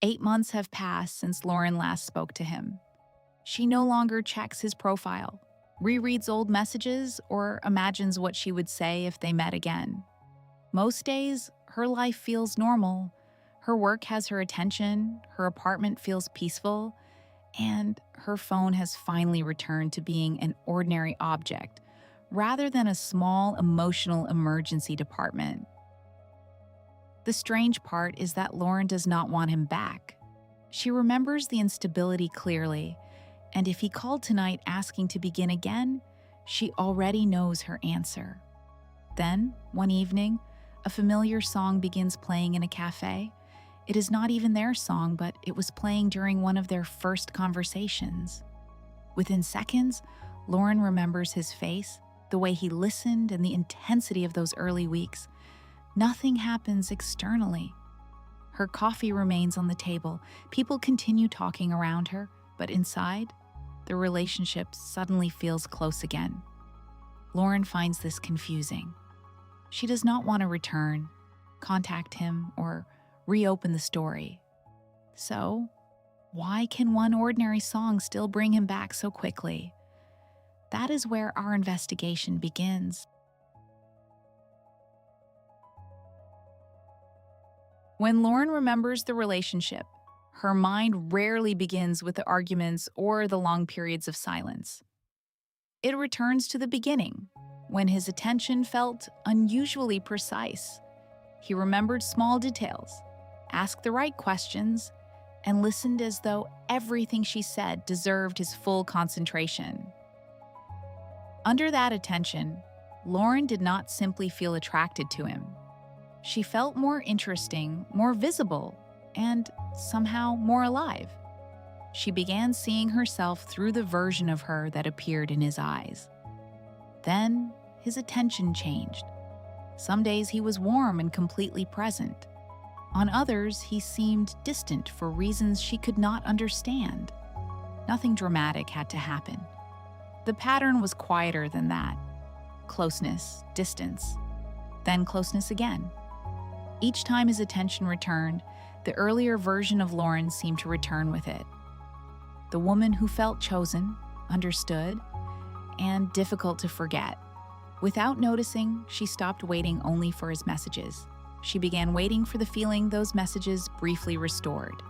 8 months have passed since Lauren last spoke to him. She no longer checks his profile, rereads old messages, or imagines what she would say if they met again. Most days, her life feels normal. Her work has her attention, her apartment feels peaceful, and her phone has finally returned to being an ordinary object rather than a small emotional emergency department. The strange part is that Lauren does not want him back. She remembers the instability clearly, and if he called tonight asking to begin again, she already knows her answer. Then, one evening, a familiar song begins playing in a cafe. It is not even their song, but it was playing during one of their first conversations. Within seconds, Lauren remembers his face, the way he listened, and the intensity of those early weeks. Nothing happens externally. Her coffee remains on the table. People continue talking around her, but inside, the relationship suddenly feels close again. Lauren finds this confusing. She does not want to return, contact him, or reopen the story. So, why can one ordinary song still bring him back so quickly? That is where our investigation begins. When Lauren remembers the relationship, her mind rarely begins with the arguments or the long periods of silence. It returns to the beginning, when his attention felt unusually precise. He remembered small details, asked the right questions, and listened as though everything she said deserved his full concentration. Under that attention, Lauren did not simply feel attracted to him. She felt more interesting, more visible, and somehow more alive. She began seeing herself through the version of her that appeared in his eyes. Then, his attention changed. Some days he was warm and completely present. On others, he seemed distant for reasons she could not understand. Nothing dramatic had to happen. The pattern was quieter than that. Closeness, distance, then closeness again. Each time his attention returned, the earlier version of Lauren seemed to return with it. The woman who felt chosen, understood, and difficult to forget. Without noticing, she stopped waiting only for his messages. She began waiting for the feeling those messages briefly restored.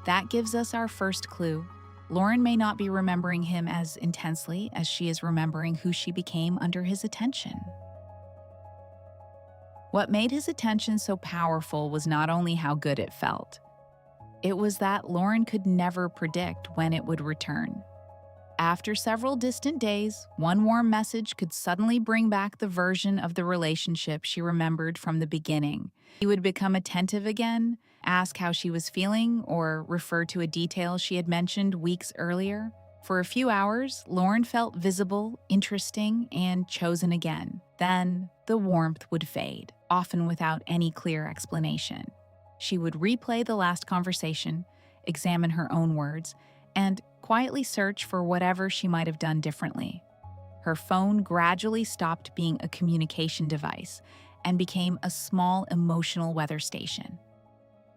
That gives us our first clue. Lauren may not be remembering him as intensely as she is remembering who she became under his attention. What made his attention so powerful was not only how good it felt. It was that Lauren could never predict when it would return. After several distant days, one warm message could suddenly bring back the version of the relationship she remembered from the beginning. He would become attentive again, ask how she was feeling, or refer to a detail she had mentioned weeks earlier. For a few hours, Lauren felt visible, interesting, and chosen again. Then, the warmth would fade, often without any clear explanation. She would replay the last conversation, examine her own words, and quietly search for whatever she might have done differently. Her phone gradually stopped being a communication device and became a small emotional weather station.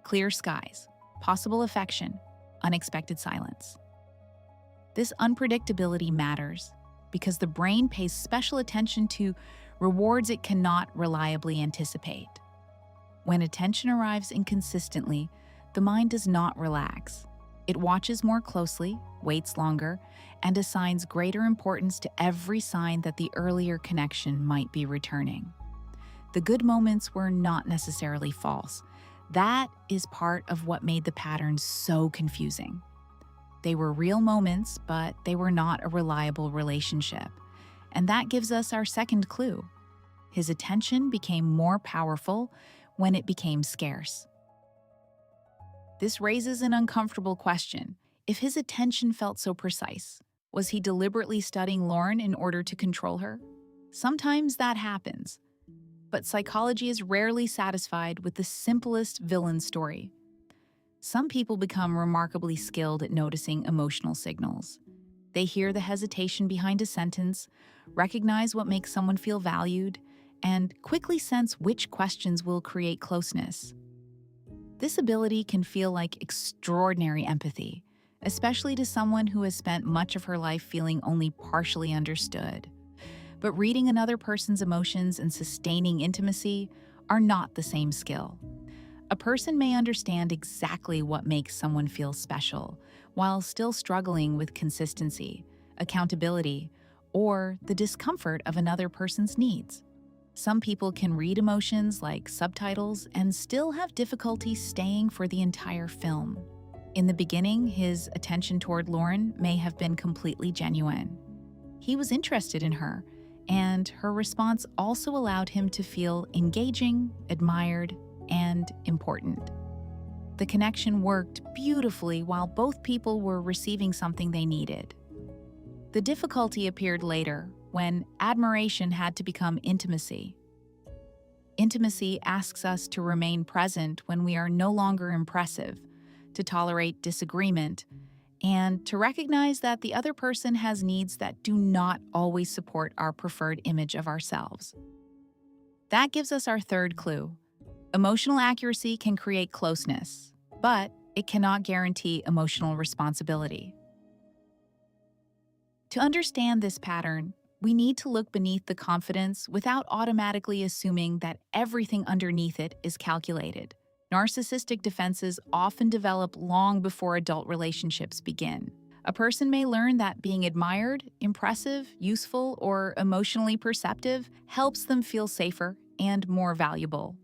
Clear skies, possible affection, unexpected silence. This unpredictability matters because the brain pays special attention to rewards it cannot reliably anticipate. When attention arrives inconsistently, the mind does not relax. It watches more closely, waits longer, and assigns greater importance to every sign that the earlier connection might be returning. The good moments were not necessarily false. That is part of what made the pattern so confusing. They were real moments, but they were not a reliable relationship. And that gives us our second clue. His attention became more powerful when it became scarce. This raises an uncomfortable question. If his attention felt so precise, was he deliberately studying Lauren in order to control her? Sometimes that happens, but psychology is rarely satisfied with the simplest villain story. Some people become remarkably skilled at noticing emotional signals. They hear the hesitation behind a sentence, recognize what makes someone feel valued, and quickly sense which questions will create closeness. This ability can feel like extraordinary empathy, especially to someone who has spent much of her life feeling only partially understood. But reading another person's emotions and sustaining intimacy are not the same skill. A person may understand exactly what makes someone feel special, while still struggling with consistency, accountability, or the discomfort of another person's needs. Some people can read emotions like subtitles and still have difficulty staying for the entire film. In the beginning, his attention toward Lauren may have been completely genuine. He was interested in her, and her response also allowed him to feel engaging, admired, and important. The connection worked beautifully while both people were receiving something they needed. The difficulty appeared later, when admiration had to become intimacy. Intimacy asks us to remain present when we are no longer impressive, to tolerate disagreement, and to recognize that the other person has needs that do not always support our preferred image of ourselves. That gives us our third clue. Emotional accuracy can create closeness, but it cannot guarantee emotional responsibility. To understand this pattern, we need to look beneath the confidence without automatically assuming that everything underneath it is calculated. Narcissistic defenses often develop long before adult relationships begin. A person may learn that being admired, impressive, useful, or emotionally perceptive helps them feel safer and more valuable.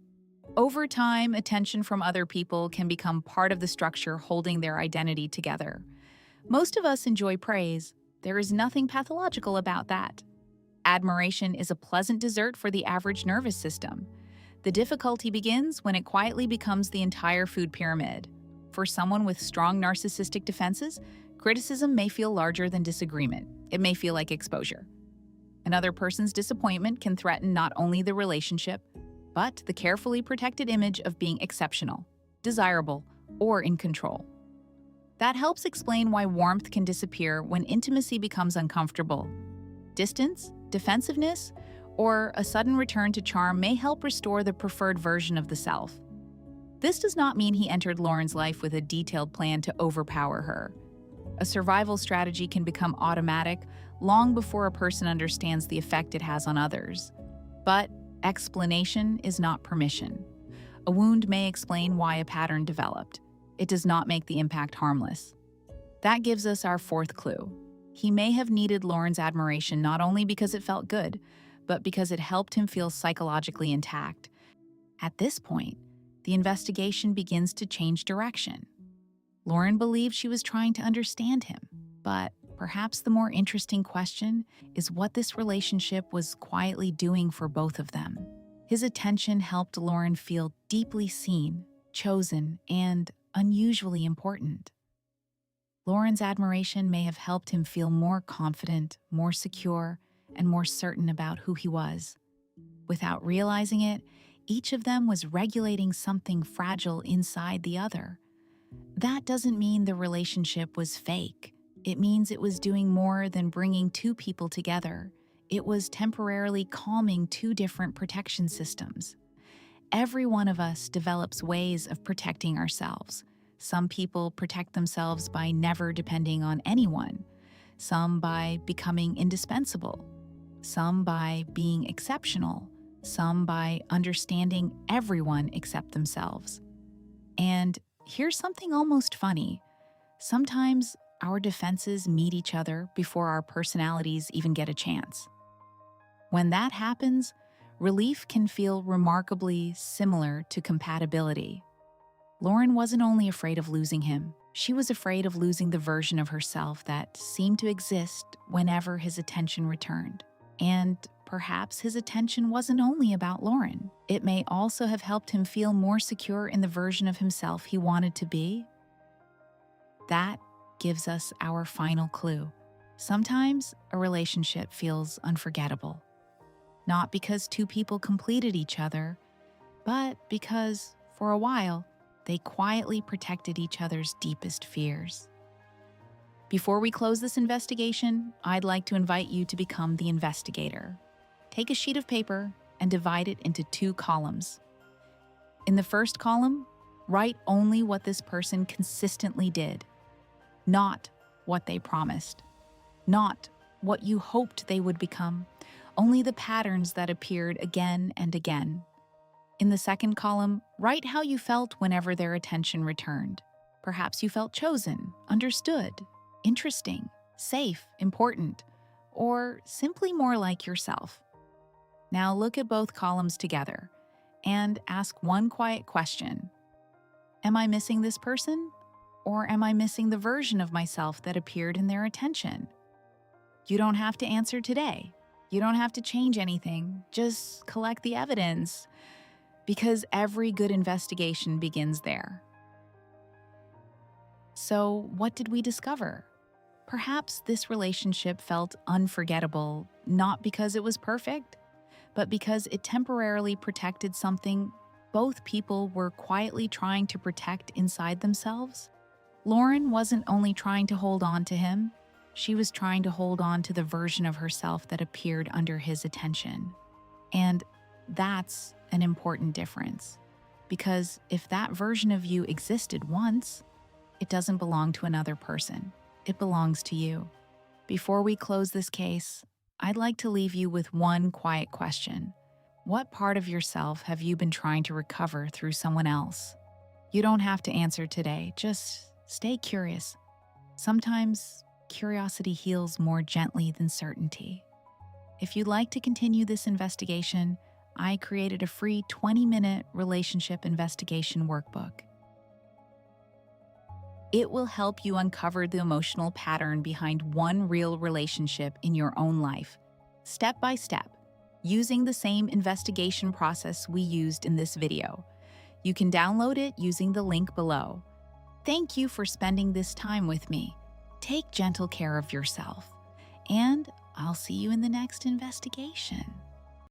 Over time, attention from other people can become part of the structure holding their identity together. Most of us enjoy praise. There is nothing pathological about that. Admiration is a pleasant dessert for the average nervous system. The difficulty begins when it quietly becomes the entire food pyramid. For someone with strong narcissistic defenses, criticism may feel larger than disagreement. It may feel like exposure. Another person's disappointment can threaten not only the relationship, but the carefully protected image of being exceptional, desirable, or in control. That helps explain why warmth can disappear when intimacy becomes uncomfortable. Distance, defensiveness, or a sudden return to charm may help restore the preferred version of the self. This does not mean he entered Lauren's life with a detailed plan to overpower her. A survival strategy can become automatic long before a person understands the effect it has on others. But explanation is not permission. A wound may explain why a pattern developed. It does not make the impact harmless. That gives us our fourth clue. He may have needed Lauren's admiration not only because it felt good, but because it helped him feel psychologically intact. At this point, the investigation begins to change direction. Lauren believed she was trying to understand him, but perhaps the more interesting question is what this relationship was quietly doing for both of them. His attention helped Lauren feel deeply seen, chosen, and unusually important. Lauren's admiration may have helped him feel more confident, more secure, and more certain about who he was. Without realizing it, each of them was regulating something fragile inside the other. That doesn't mean the relationship was fake. It means it was doing more than bringing two people together. It was temporarily calming two different protection systems. Every one of us develops ways of protecting ourselves. Some people protect themselves by never depending on anyone. Some by becoming indispensable. Some by being exceptional. Some by understanding everyone except themselves. And here's something almost funny. Sometimes our defenses meet each other before our personalities even get a chance. When that happens, relief can feel remarkably similar to compatibility. Lauren wasn't only afraid of losing him, she was afraid of losing the version of herself that seemed to exist whenever his attention returned. And perhaps his attention wasn't only about Lauren. It may also have helped him feel more secure in the version of himself he wanted to be. That gives us our final clue. Sometimes a relationship feels unforgettable. Not because two people completed each other, but because, for a while, they quietly protected each other's deepest fears. Before we close this investigation, I'd like to invite you to become the investigator. Take a sheet of paper and divide it into two columns. In the first column, Write only what this person consistently did, not what they promised, not what you hoped they would become, only the patterns that appeared again and again. In the second column, write how you felt whenever their attention returned. Perhaps you felt chosen, understood, interesting, safe, important, or simply more like yourself. Now look at both columns together and ask one quiet question. Am I missing this person? Or am I missing the version of myself that appeared in their attention? You don't have to answer today. You don't have to change anything. Just collect the evidence, because every good investigation begins there. So, what did we discover? Perhaps this relationship felt unforgettable, not because it was perfect, but because it temporarily protected something both people were quietly trying to protect inside themselves. Lauren wasn't only trying to hold on to him, she was trying to hold on to the version of herself that appeared under his attention. And that's an important difference, because if that version of you existed once, it doesn't belong to another person. It belongs to you. Before we close this case, I'd like to leave you with one quiet question. What part of yourself have you been trying to recover through someone else? You don't have to answer today, just stay curious. Sometimes curiosity heals more gently than certainty. If you'd like to continue this investigation, I created a free 20-minute relationship investigation workbook. It will help you uncover the emotional pattern behind one real relationship in your own life, step by step, using the same investigation process we used in this video. You can download it using the link below. Thank you for spending this time with me. Take gentle care of yourself, and I'll see you in the next investigation.